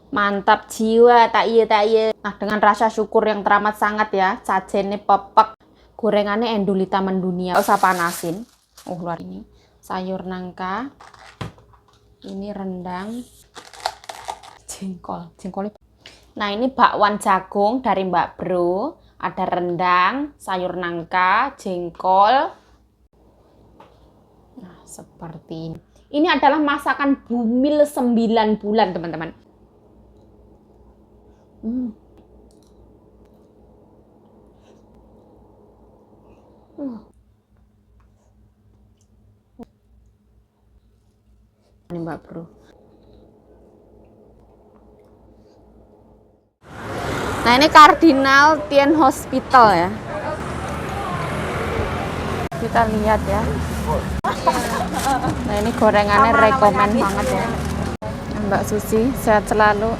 Mantap jiwa, tak iya. Nah, dengan rasa syukur yang teramat sangat ya, sajene pepek, gorengannya endulita mendunia. Gak usah panasin. Luar ini. Sayur nangka. Ini rendang. Jengkolnya. Nah, ini bakwan jagung dari Mbak Bro. Ada rendang, sayur nangka, jengkol. Nah, seperti ini. Ini adalah masakan bumil 9 bulan, teman-teman. Ini Mbak Bro. Nah, ini Cardinal Tien Hospital ya. Kita lihat ya. Nah, ini gorengannya rekomen banget ya. Mbak Susi sehat selalu.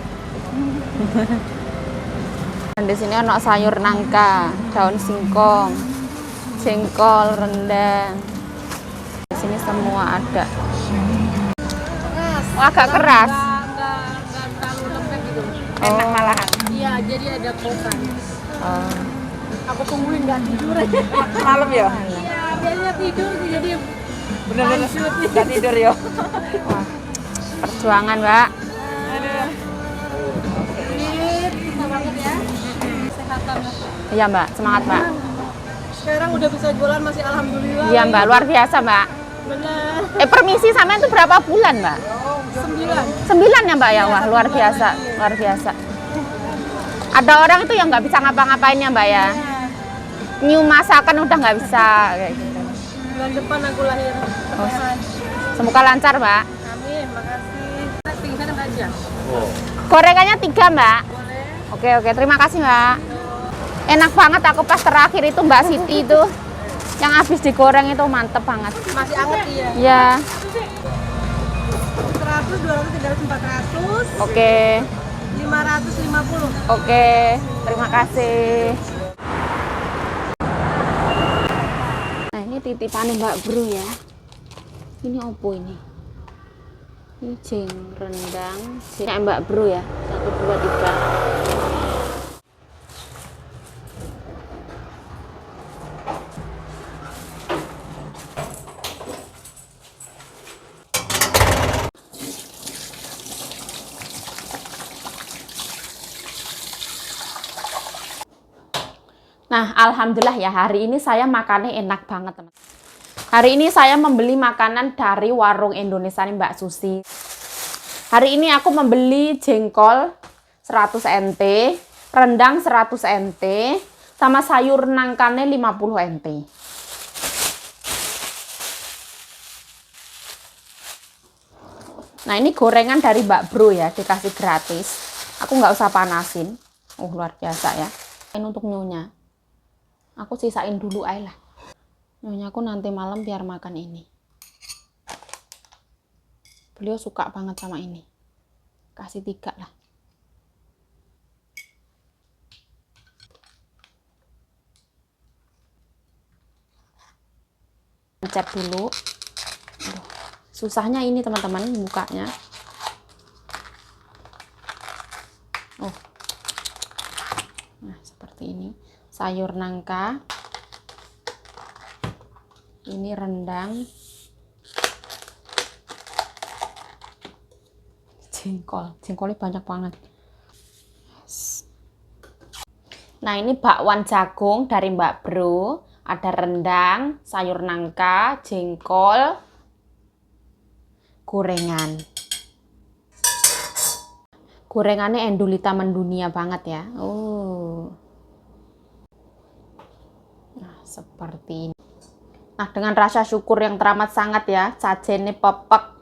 Dan di sini ada sayur nangka, daun singkong, jengkol, rendang. Di sini semua ada. Agak keras. Nggak terlalu lembek gitu. Enak malahan. Iya, jadi ada kokan. Oh. Aku tungguin nggak tidur. Malam ya? Iya, biasanya tidur jadi Bener-bener nggak tidur ya? Wah, perjuangan Mbak. bisa banget ya. Sehat banget. Iya Mbak, semangat Mbak. Sekarang udah bisa jualan masih alhamdulillah. Iya Mbak, luar biasa Mbak. Bener. Permisi sama itu berapa bulan Mbak? 9. 9 ya Mbak ya, wah luar biasa, luar biasa. Ada orang itu yang nggak bisa ngapa-ngapain ya Mbak ya. New masakan udah nggak bisa kayak gitu. Bulan depan aku lahir. Oh, semoga lancar Mbak. Amin, makasih. Pingsan aja. Gorengannya 3 Mbak. Boleh. Oke, terima kasih Mbak. Enak banget aku pas terakhir itu Mbak Siti itu yang habis digoreng itu mantep banget. Masih anget iya. Ya, 100, 200, 300, 400. oke. 550. Oke, terima kasih. Nah, ini titipan Mbak Bro ya. Ini opo ini? Ini rendang. Ini Mbak Bro ya. 1, 2, 3. Nah, alhamdulillah ya, hari ini saya makannya enak banget, teman. Hari ini saya membeli makanan dari warung Indonesia nih, Mbak Susi. Hari ini aku membeli jengkol 100 NT, rendang 100 NT, sama sayur nangkane 50 NT. Nah, ini gorengan dari Mbak Bro ya, dikasih gratis. Aku nggak usah panasin. Luar biasa ya. Ini untuk nyonya. Aku sisain dulu aja lah. Nyonya aku nanti malam biar makan ini. Beliau suka banget sama ini. Kasih 3 lah. Pencet dulu. Aduh, susahnya ini teman-teman bukanya. Oh. Nah, seperti ini. Sayur nangka, ini rendang, jengkolnya banyak banget. Nah, ini bakwan jagung dari Mbak Bro, ada rendang, sayur nangka, jengkol, gorengan. Gorengannya endulita mendunia banget ya. Seperti ini. Nah, dengan rasa syukur yang teramat sangat ya, sajene pepek.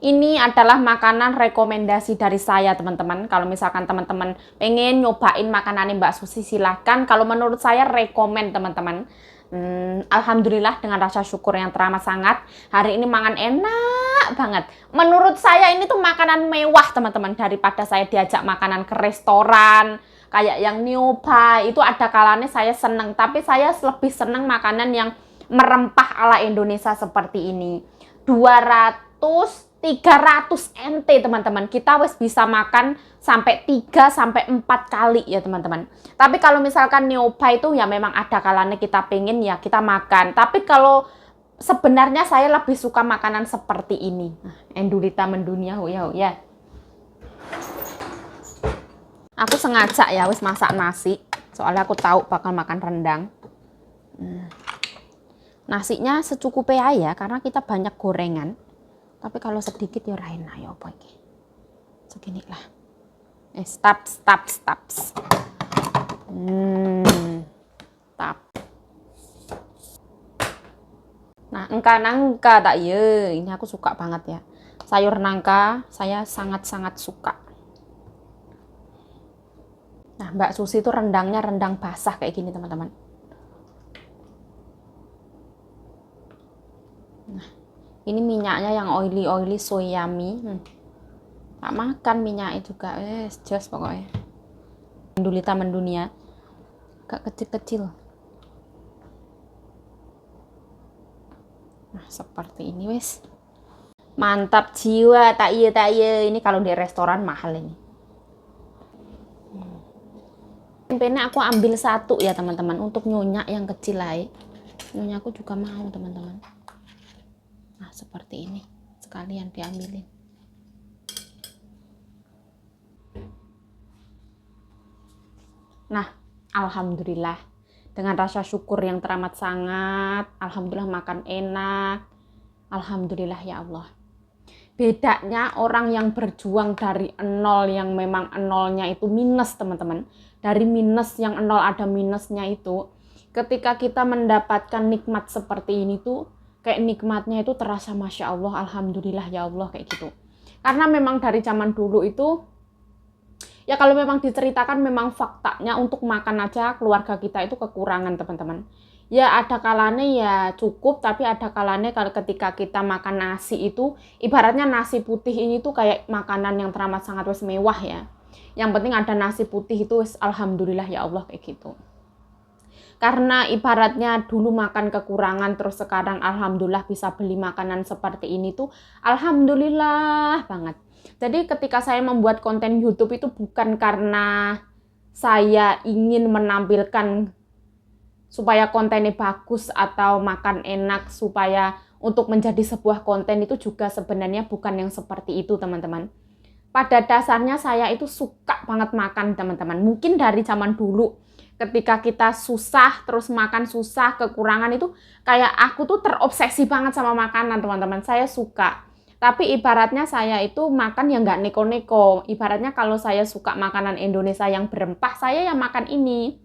Ini adalah makanan rekomendasi dari saya, teman-teman. Kalau misalkan teman-teman pengen nyobain makanan Mbak Susi, silahkan. Kalau menurut saya rekomen, teman-teman. Alhamdulillah dengan rasa syukur yang teramat sangat. Hari ini makan enak banget. Menurut saya ini tuh makanan mewah, teman-teman. Daripada saya diajak makanan ke restoran, kayak yang nyoba, itu ada kalanya saya seneng. Tapi saya lebih seneng makanan yang merempah ala Indonesia seperti ini. 200 300 NT teman-teman. Kita wes bisa makan sampai 3 sampai 4 kali ya teman-teman. Tapi kalau misalkan nyoba itu ya memang ada kalanya kita pengen ya kita makan. Tapi kalau sebenarnya saya lebih suka makanan seperti ini. Nah, Endulita mendunia ya. Aku sengaja ya wes masak nasi. Soalnya aku tahu bakal makan rendang. Nasinya secukupnya ya karena kita banyak gorengan. Tapi kalau sedikit ya ora enak ya apa iki. Segini lah. Stop. Tap. Nah, nangka tak ye. Ini aku suka banget ya. Sayur nangka saya sangat-sangat suka. Nah, Mbak Susi itu rendangnya rendang basah kayak gini, teman-teman. Nah, ini minyaknya yang oily so yummy. Tak makan minyaknya juga. Just pokoknya. Endulita mendunia. Gak kecil-kecil. Nah, seperti ini wes. Mantap jiwa, tak iya. Ini kalau di restoran mahal ini. Tempenya aku ambil satu ya teman-teman untuk nyonya yang kecil lah. Nyonya aku juga mau teman-teman. Nah seperti ini sekalian diambilin. Nah alhamdulillah dengan rasa syukur yang teramat sangat. Alhamdulillah makan enak. Alhamdulillah ya Allah. Bedanya orang yang berjuang dari nol yang memang nolnya itu minus teman-teman. Dari minus yang nol ada minusnya itu. Ketika kita mendapatkan nikmat seperti ini tuh. Kayak nikmatnya itu terasa Masya Allah. Alhamdulillah ya Allah kayak gitu. Karena memang dari zaman dulu itu. Ya kalau memang diceritakan memang faktanya untuk makan aja keluarga kita itu kekurangan teman-teman. Ya ada kalanya ya cukup, tapi ada kalanya kalau ketika kita makan nasi itu, ibaratnya nasi putih ini tuh kayak makanan yang teramat sangat mewah ya. Yang penting ada nasi putih itu alhamdulillah ya Allah kayak gitu. Karena ibaratnya dulu makan kekurangan terus sekarang alhamdulillah bisa beli makanan seperti ini tuh alhamdulillah banget. Jadi ketika saya membuat konten YouTube itu bukan karena saya ingin menampilkan supaya kontennya bagus atau makan enak supaya untuk menjadi sebuah konten itu juga sebenarnya bukan yang seperti itu teman-teman. Pada dasarnya saya itu suka banget makan teman-teman. Mungkin dari zaman dulu ketika kita susah terus makan susah kekurangan itu kayak aku tuh terobsesi banget sama makanan teman-teman. Saya suka. Tapi ibaratnya saya itu makan yang nggak neko-neko. Ibaratnya kalau saya suka makanan Indonesia yang berempah saya yang makan ini.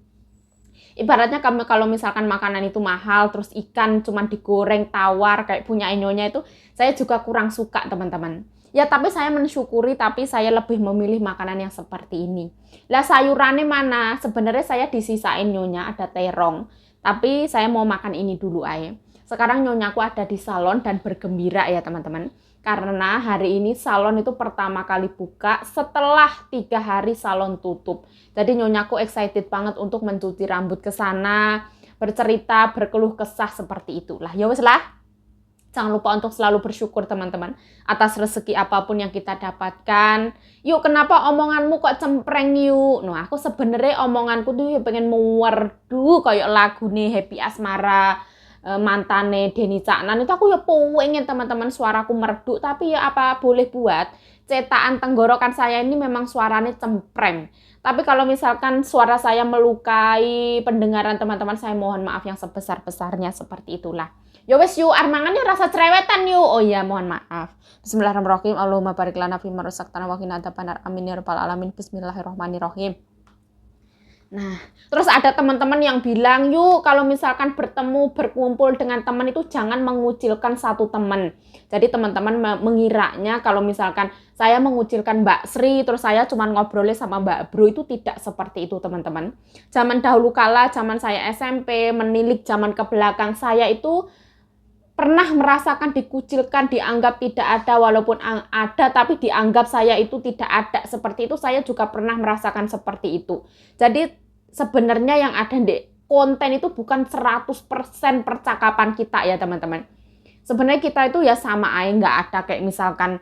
Ibaratnya kalau misalkan makanan itu mahal, terus ikan cuman digoreng tawar kayak punya Inyonya itu, saya juga kurang suka teman-teman. Ya tapi saya mensyukuri, tapi saya lebih memilih makanan yang seperti ini. Lah sayurannya mana? Sebenarnya saya disisain Nyonya, ada terong. Tapi saya mau makan ini dulu aja. Sekarang Nyonyaku ada di salon dan bergembira ya teman-teman. Karena hari ini salon itu pertama kali buka setelah 3 hari salon tutup. Jadi Nyonyaku excited banget untuk mencuci rambut ke sana, bercerita, berkeluh kesah seperti itulah. Ya wes lah. Jangan lupa untuk selalu bersyukur teman-teman atas rezeki apapun yang kita dapatkan. Yuk kenapa omonganmu kok cempreng yuk? Nah aku sebenarnya omonganku tuh pengen mewerdu kayak lagu nih Happy Asmara. Mantane Denny Caknan itu aku ya pengen teman-teman suaraku merdu, tapi ya apa boleh buat, cetakan tenggorokan saya ini memang suaranya cempreng. Tapi kalau misalkan suara saya melukai pendengaran teman-teman, saya mohon maaf yang sebesar-besarnya seperti itulah. Ya wes yuk armangannya rasa cerewetan yuk. Oh iya mohon maaf. Bismillahirrahmanirrahim. Allahumma barik lana fima razaqtana wa qina adzabannar. Amin ya rabbal alamin. Bismillahirrahmanirrahim. Nah, terus ada teman-teman yang bilang, yuk kalau misalkan bertemu, berkumpul dengan teman itu jangan mengucilkan satu teman. Jadi teman-teman mengiranya kalau misalkan saya mengucilkan Mbak Sri, terus saya cuma ngobrolnya sama Mbak Bro, itu tidak seperti itu teman-teman. Zaman dahulu kala, zaman saya SMP, menilik zaman ke belakang, saya itu pernah merasakan dikucilkan, dianggap tidak ada, walaupun ada tapi dianggap saya itu tidak ada. Seperti itu saya juga pernah merasakan seperti itu. Jadi sebenarnya yang ada di konten itu bukan 100% percakapan kita ya teman-teman. Sebenarnya kita itu ya sama aja, nggak ada kayak misalkan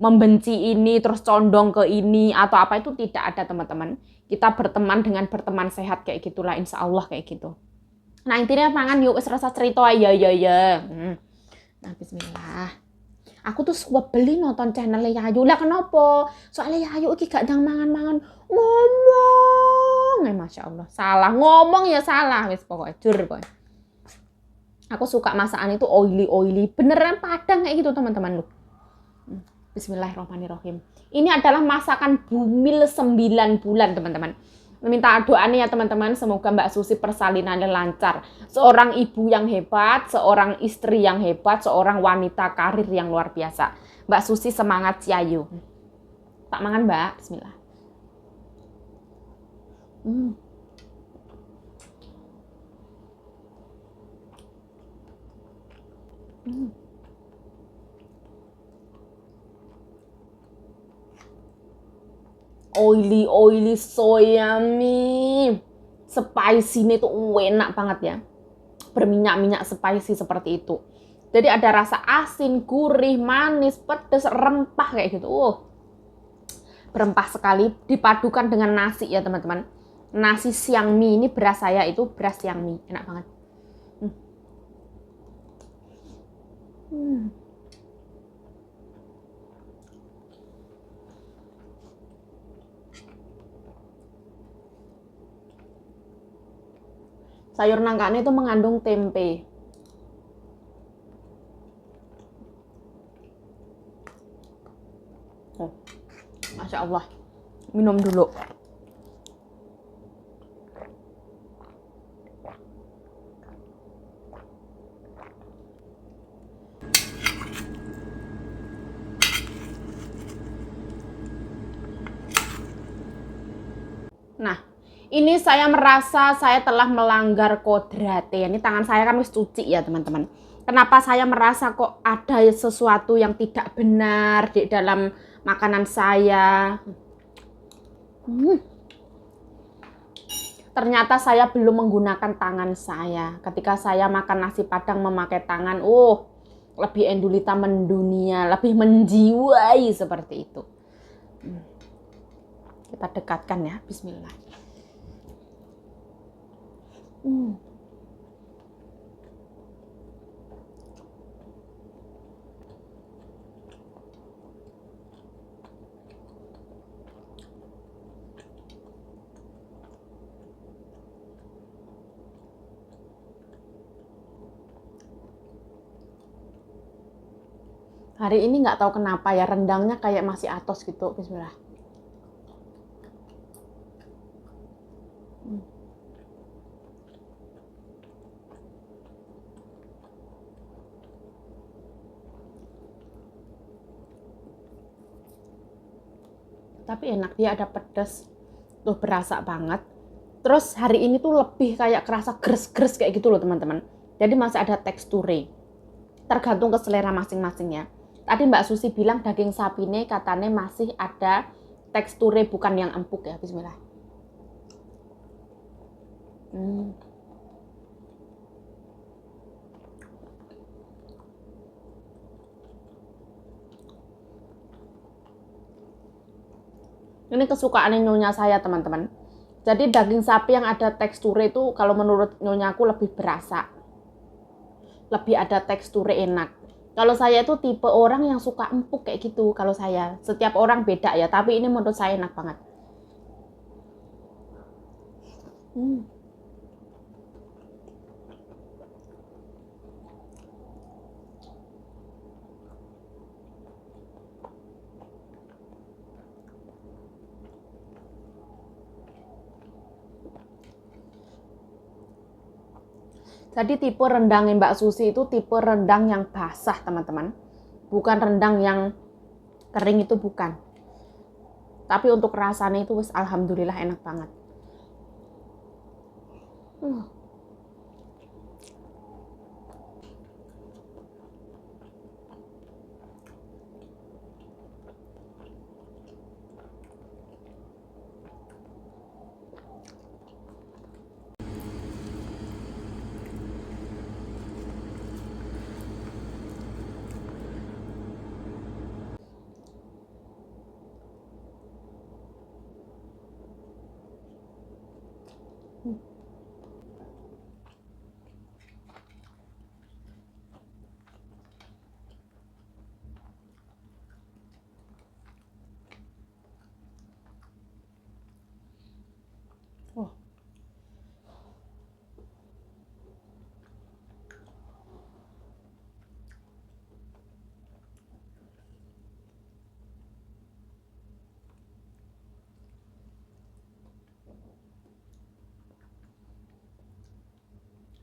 membenci ini terus condong ke ini atau apa, itu tidak ada teman-teman. Kita berteman dengan berteman sehat kayak gitulah, insya Allah kayak gitu. Nah intinya pangan yuk, wis rasa cerita ya. Nah bismillah. Aku tuh suka beli nonton channelnya Yayu. Lah kenapa? Soalnya Yayu iki gak dang mangan-mangan ngomong. Masya Allah. Salah ngomong ya salah. Wis pokoknya jur pokoknya. Aku suka masakan itu oily. Beneran padang kayak gitu teman-teman lu. Bismillahirrahmanirrahim. Ini adalah masakan bumil 9 bulan teman-teman. Minta doanya ya teman-teman, semoga Mbak Susi persalinannya lancar. Seorang ibu yang hebat, seorang istri yang hebat, seorang wanita karir yang luar biasa. Mbak Susi semangat Yayu. Tak mangan Mbak, bismillah. Oily, so yummy. Spicy-nya itu enak banget ya. Berminyak-minyak spicy seperti itu. Jadi ada rasa asin, gurih, manis, pedas, rempah kayak gitu. Berempah sekali, dipadukan dengan nasi ya teman-teman. Nasi siang mie, ini beras saya itu beras siang mie. Enak banget. Sayur nangkanya itu mengandung tempe. Masya Allah. Minum dulu. Nah, ini saya merasa saya telah melanggar kodrat ya. Ini tangan saya kan wis cuci ya teman-teman. Kenapa saya merasa kok ada sesuatu yang tidak benar di dalam makanan saya? Ternyata saya belum menggunakan tangan saya. Ketika saya makan nasi padang memakai tangan, lebih endulita mendunia, lebih menjiwai seperti itu. Kita dekatkan ya, bismillah. Hari ini nggak tahu kenapa ya, rendangnya kayak masih atos gitu, bismillah. Tapi enak, dia ada pedas, tuh berasa banget. Terus hari ini tuh lebih kayak kerasa gres-gres kayak gitu loh teman-teman. Jadi masih ada teksturnya. Tergantung ke selera masing-masing ya. Tadi Mbak Susi bilang daging sapinya katanya masih ada teksturnya, bukan yang empuk ya. Bismillah. Ini kesukaannya nyonya saya teman-teman. Jadi daging sapi yang ada teksturnya itu kalau menurut nyonyaku lebih berasa. Lebih ada teksturnya enak. Kalau saya itu tipe orang yang suka empuk kayak gitu. Kalau saya, setiap orang beda ya. Tapi ini menurut saya enak banget. Jadi tipe rendangnya Mbak Susi itu tipe rendang yang basah teman-teman. Bukan rendang yang kering, itu bukan. Tapi untuk rasanya itu alhamdulillah enak banget. Oh.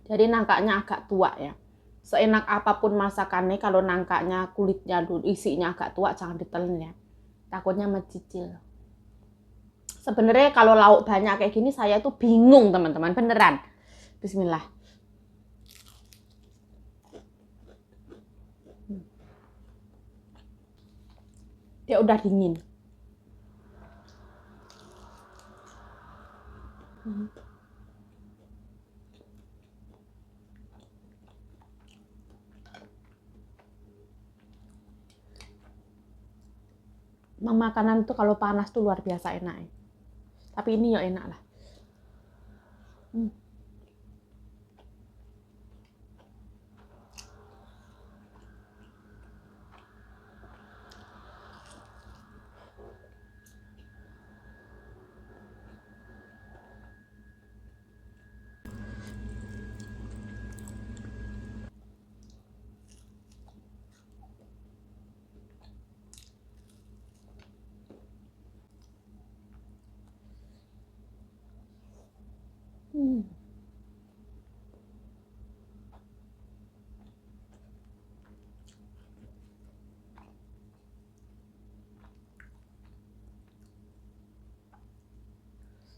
Jadi nangkanya agak tua ya. Seenak apapun masakannya, kalau nangkanya kulitnya dulu isinya agak tua jangan ditelan ya. Takutnya mencicil. Sebenarnya kalau lauk banyak kayak gini saya tuh bingung teman-teman, beneran. Bismillah. Dia udah dingin. Makanan tuh kalau panas tuh luar biasa enak. Tapi ini ya enak lah.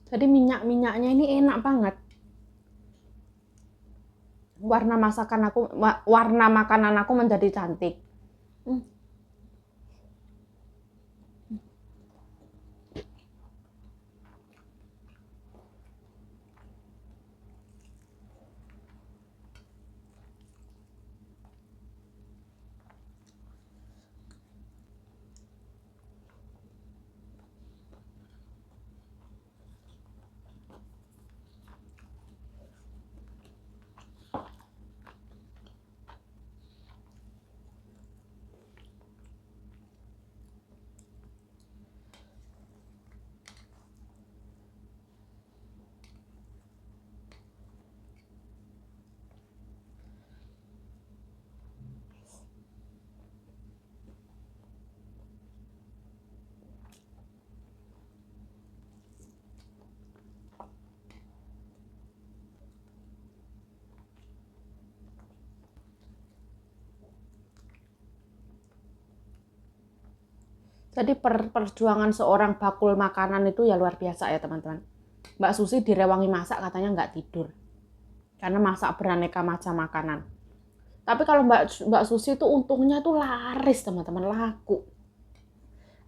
Jadi minyak-minyaknya ini enak banget. Warna makanan aku menjadi cantik. Jadi perjuangan seorang bakul makanan itu ya luar biasa ya teman-teman. Mbak Susi direwangi masak katanya nggak tidur. Karena masak beraneka macam makanan. Tapi kalau Mbak Susi itu untungnya tuh laris teman-teman, laku.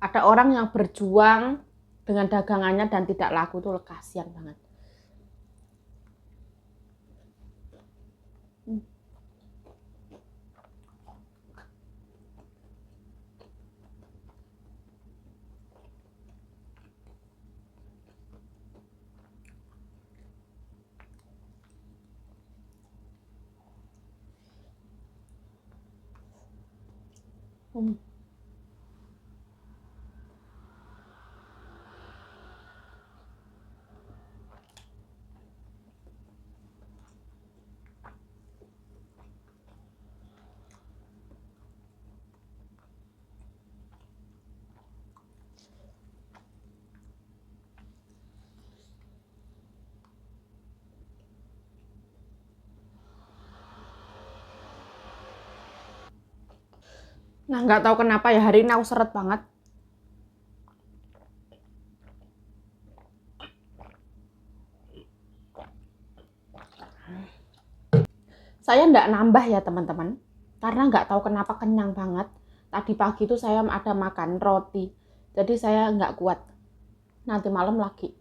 Ada orang yang berjuang dengan dagangannya dan tidak laku tuh kasihan banget. Nah, nggak tahu kenapa ya hari ini aku seret banget. Saya nggak nambah ya teman-teman, karena nggak tahu kenapa kenyang banget. Tadi pagi itu saya ada makan roti, jadi saya nggak kuat. Nanti malam lagi.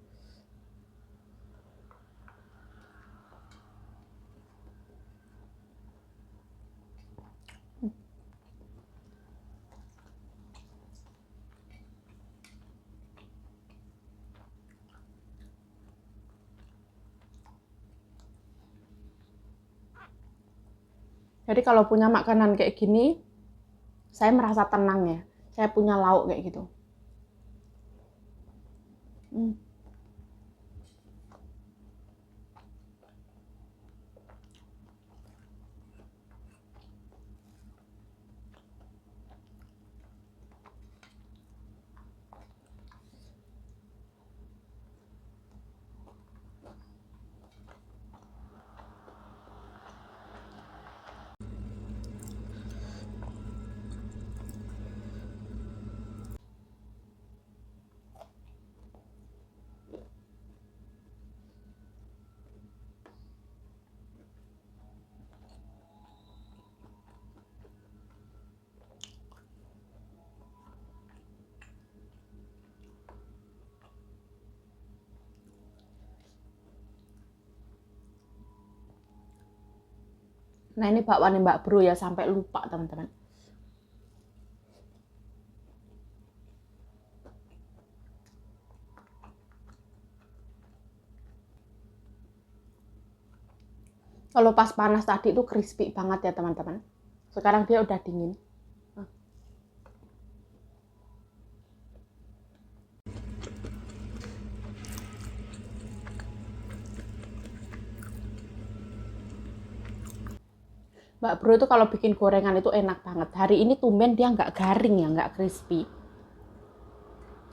Jadi kalau punya makanan kayak gini, saya merasa tenang ya. Saya punya lauk kayak gitu. Nah ini bakwannya Mbak Bro ya, sampai lupa teman-teman. Kalau pas panas tadi itu crispy banget ya teman-teman. Sekarang dia udah dingin. Mbak Bro itu kalau bikin gorengan itu enak banget. Hari ini tumben dia nggak garing ya, nggak crispy.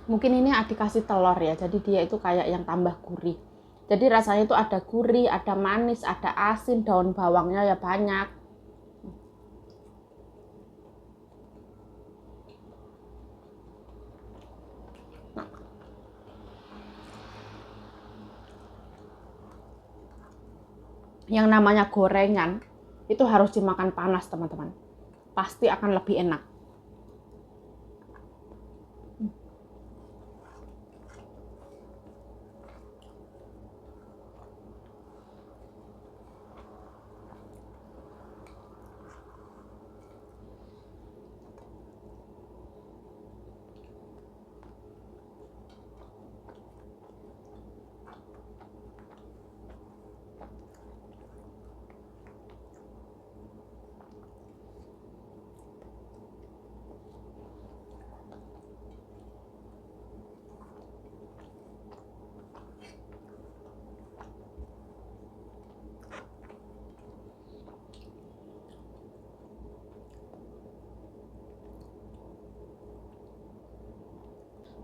Mungkin ini dikasih telur ya, jadi dia itu kayak yang tambah gurih. Jadi rasanya itu ada gurih, ada manis, ada asin, daun bawangnya ya banyak. Yang namanya gorengan itu harus dimakan panas teman-teman. Pasti akan lebih enak.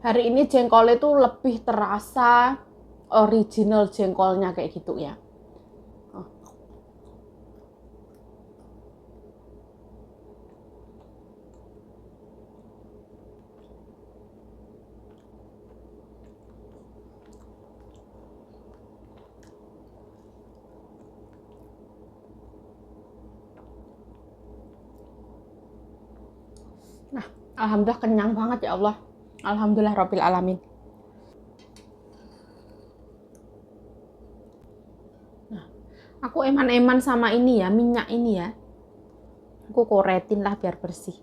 Hari ini jengkol itu lebih terasa original jengkolnya kayak gitu ya. Nah, alhamdulillah kenyang banget ya Allah. Alhamdulillah Rabbil Alamin. Nah, aku eman-eman sama ini ya, minyak ini ya. Aku koretin lah biar bersih.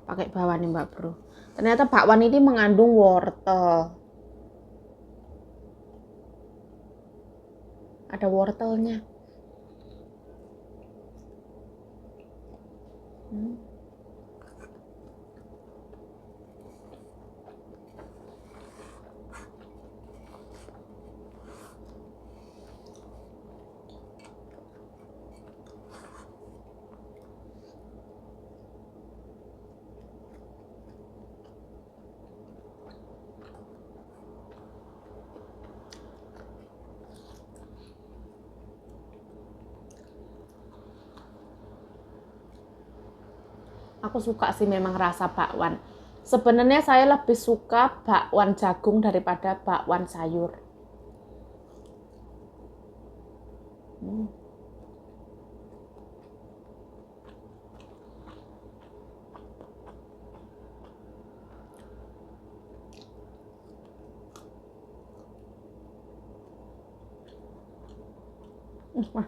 Pakai bawang nih Mbak Bro. Ternyata bakwan ini mengandung wortel. Ada wortelnya. Aku suka sih memang rasa bakwan. Sebenarnya saya lebih suka bakwan jagung daripada bakwan sayur. Wah,